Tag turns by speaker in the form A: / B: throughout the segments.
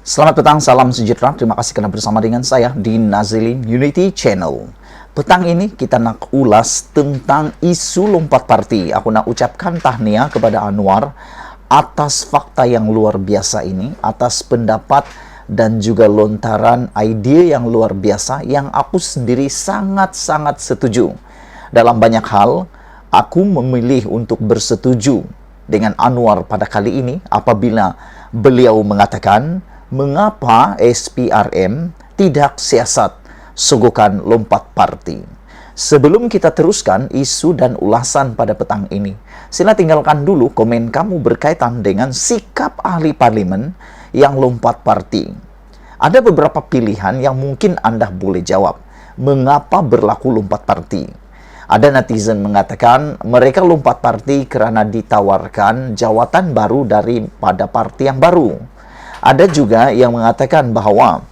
A: Selamat petang, salam sejahtera. Terima kasih karena bersama dengan saya di Nazilin Unity Channel. Petang ini kita nak ulas tentang isu lompat parti. Aku nak ucapkan tahniah kepada Anwar atas fakta yang luar biasa ini, atas pendapat dan juga lontaran ide yang luar biasa yang aku sendiri sangat-sangat setuju. Dalam banyak hal, aku memilih untuk bersetuju dengan Anwar pada kali ini apabila beliau mengatakan mengapa SPRM tidak siasat sogokan lompat parti. Sebelum kita teruskan isu dan ulasan pada petang ini, sila tinggalkan dulu komen kamu berkaitan dengan sikap ahli parlemen yang lompat parti. Ada beberapa pilihan yang mungkin Anda boleh jawab. Mengapa berlaku lompat parti? Ada netizen mengatakan mereka lompat parti karena ditawarkan jawatan baru daripada parti yang baru. Ada juga yang mengatakan bahwa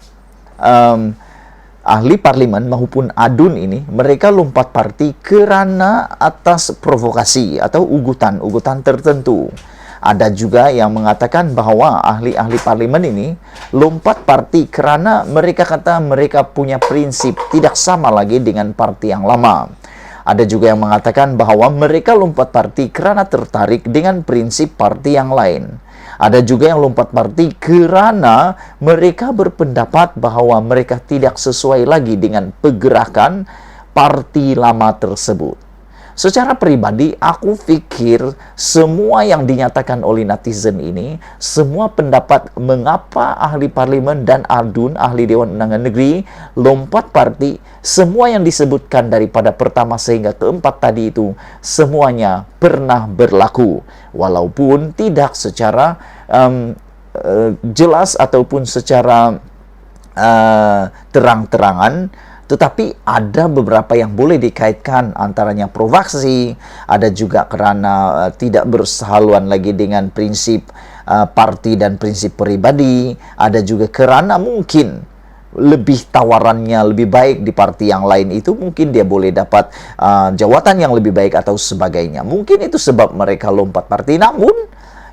A: ahli parlimen maupun adun ini mereka lompat parti kerana atas provokasi atau ugutan tertentu. Ada juga yang mengatakan bahwa ahli-ahli parlimen ini lompat parti kerana mereka kata mereka punya prinsip tidak sama lagi dengan parti yang lama. Ada juga yang mengatakan bahwa mereka lompat parti kerana tertarik dengan prinsip parti yang lain. Ada juga yang lompat parti kerana mereka berpendapat bahwa mereka tidak sesuai lagi dengan pergerakan parti lama tersebut. Secara pribadi, aku fikir semua yang dinyatakan oleh netizen ini, semua pendapat mengapa ahli parlimen dan adun, ahli Dewan Undangan Negeri, lompat parti, semua yang disebutkan daripada pertama sehingga keempat tadi itu, semuanya pernah berlaku. Walaupun tidak secara jelas ataupun secara terang-terangan, tetapi ada beberapa yang boleh dikaitkan, antaranya provokasi, ada juga kerana tidak bersehaluan lagi dengan prinsip parti dan prinsip pribadi, ada juga kerana mungkin lebih tawarannya lebih baik di parti yang lain itu, mungkin dia boleh dapat jawatan yang lebih baik atau sebagainya. Mungkin itu sebab mereka lompat parti. Namun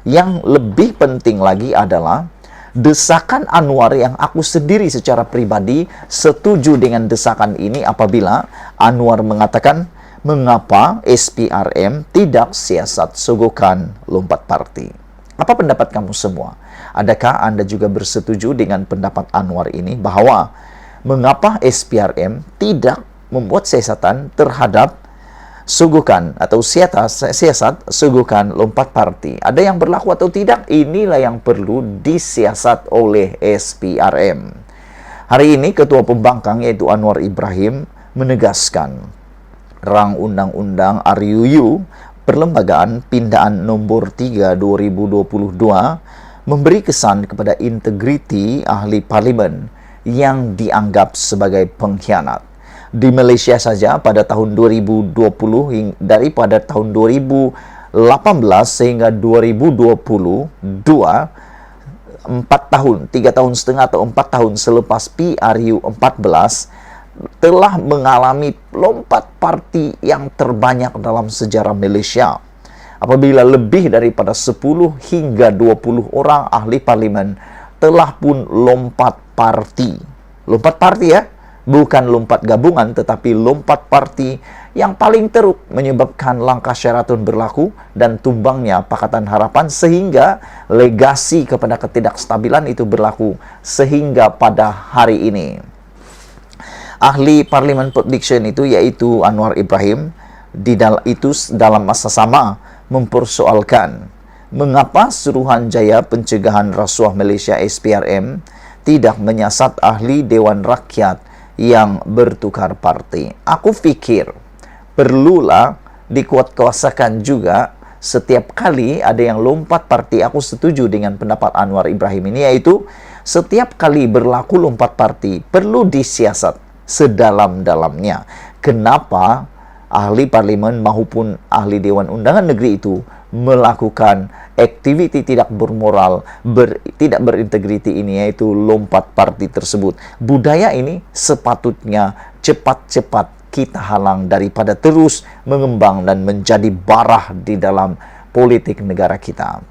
A: yang lebih penting lagi adalah desakan Anwar yang aku sendiri secara pribadi setuju dengan desakan ini apabila Anwar mengatakan mengapa SPRM tidak siasat sogokan lompat parti. Apa pendapat kamu semua? Adakah Anda juga bersetuju dengan pendapat Anwar ini bahwa mengapa SPRM tidak membuat siasatan terhadap sogokan atau siasat sogokan lompat parti? Ada yang berlaku atau tidak? Inilah yang perlu disiasat oleh SPRM. Hari ini Ketua Pembangkang yaitu Anwar Ibrahim menegaskan rang Undang-Undang RUU Perlembagaan Pindaan Nomor 3 2022 memberi kesan kepada integriti ahli parlimen yang dianggap sebagai pengkhianat. Di Malaysia saja pada tahun 2020 daripada tahun 2018 sehingga 2022, 3 tahun setengah atau 4 tahun selepas PRU 14 telah mengalami lompat parti yang terbanyak dalam sejarah Malaysia. Apabila lebih daripada 10 hingga 20 orang ahli parlimen telah pun lompat parti. Lompat parti ya, bukan lompat gabungan tetapi lompat parti yang paling teruk menyebabkan langkah Sheraton berlaku dan tumbangnya Pakatan Harapan sehingga legasi kepada ketidakstabilan itu berlaku sehingga pada hari ini. Ahli Parlimen Port Dickson itu yaitu Anwar Ibrahim dalam masa sama mempersoalkan mengapa Suruhanjaya Pencegahan Rasuah Malaysia SPRM tidak menyiasat ahli Dewan Rakyat yang bertukar parti. Aku fikir perlulah dikuatkuasakan juga setiap kali ada yang lompat parti. Aku setuju dengan pendapat Anwar Ibrahim ini, yaitu setiap kali berlaku lompat parti perlu disiasat sedalam-dalamnya. Kenapa ahli parlimen maupun ahli Dewan Undangan Negeri itu melakukan aktiviti tidak bermoral, tidak berintegriti ini, yaitu lompat parti tersebut. Budaya ini sepatutnya cepat-cepat kita halang daripada terus mengembang dan menjadi barah di dalam politik negara kita.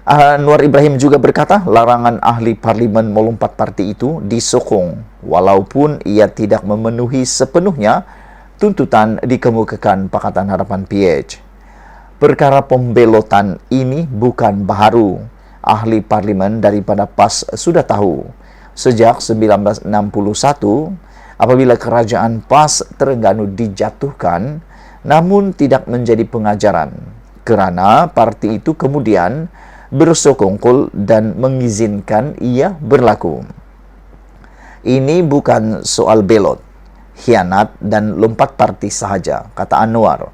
A: Anwar Ibrahim juga berkata, larangan ahli parlimen melompat parti itu disokong, walaupun ia tidak memenuhi sepenuhnya tuntutan dikemukakan Pakatan Harapan PH. Perkara pembelotan ini bukan baru. Ahli parlimen daripada PAS sudah tahu. Sejak 1961, apabila kerajaan PAS Terengganu dijatuhkan, namun tidak menjadi pengajaran, kerana parti itu kemudian bersekongkol dan mengizinkan ia berlaku. Ini bukan soal belot, khianat dan lompat parti sahaja, kata Anwar.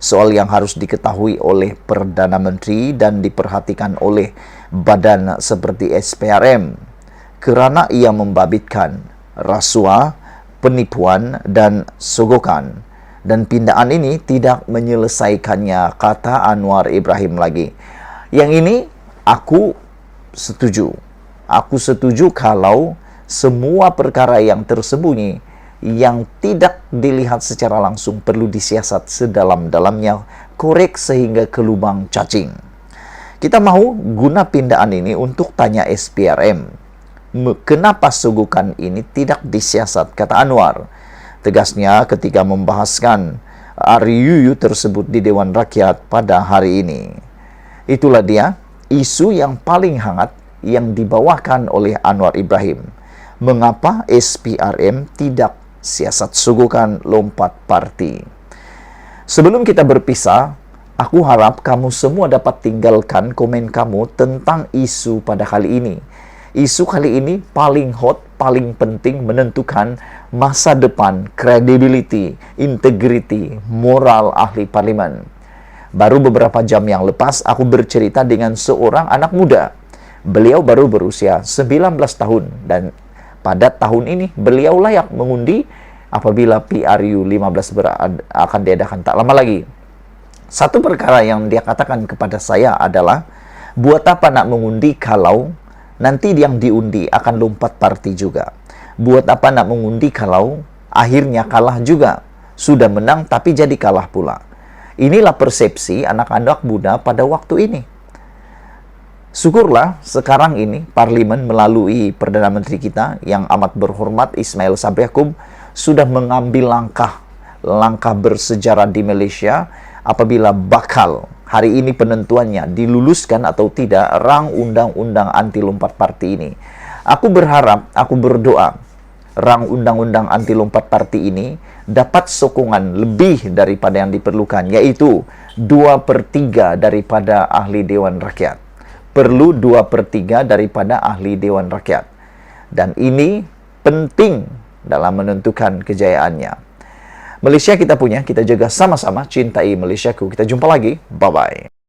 A: Soal yang harus diketahui oleh Perdana Menteri dan diperhatikan oleh badan seperti SPRM, kerana ia membabitkan rasuah, penipuan dan sogokan. Dan pindaan ini tidak menyelesaikannya, kata Anwar Ibrahim lagi. Yang ini aku setuju. Aku setuju kalau semua perkara yang tersembunyi, yang tidak dilihat secara langsung perlu disiasat sedalam-dalamnya, korek sehingga ke lubang cacing. Kita mahu guna pindaan ini untuk tanya SPRM, kenapa sogokan ini tidak disiasat, kata Anwar. Tegasnya ketika membahaskan RUU tersebut di Dewan Rakyat pada hari ini. Itulah dia isu yang paling hangat yang dibawakan oleh Anwar Ibrahim. Mengapa SPRM tidak siasat sogokan lompat parti? Sebelum kita berpisah, aku harap kamu semua dapat tinggalkan komen kamu tentang isu pada kali ini. Isu kali ini paling hot, paling penting menentukan masa depan, credibility, integrity, moral ahli parlimen. Baru beberapa jam yang lepas, aku bercerita dengan seorang anak muda. Beliau baru berusia 19 tahun dan pada tahun ini beliau layak mengundi apabila PRU 15 akan diadakan tak lama lagi. Satu perkara yang dia katakan kepada saya adalah, buat apa nak mengundi kalau nanti yang diundi akan lompat parti juga? Buat apa nak mengundi kalau akhirnya kalah juga? Sudah menang tapi jadi kalah pula. Inilah persepsi anak-anak muda pada waktu ini. Syukurlah sekarang ini parlimen melalui Perdana Menteri kita yang amat berhormat Ismail Sabri Yaakob sudah mengambil langkah bersejarah di Malaysia apabila bakal hari ini penentuannya diluluskan atau tidak rang undang-undang anti lompat parti ini. Aku berharap, aku berdoa rang undang-undang anti lompat parti ini dapat sokongan lebih daripada yang diperlukan, yaitu 2/3 daripada ahli Dewan Rakyat. Perlu 2/3 daripada ahli Dewan Rakyat. Dan ini penting dalam menentukan kejayaannya. Malaysia kita punya, kita jaga sama-sama, cintai Malaysiaku. Kita jumpa lagi, bye-bye.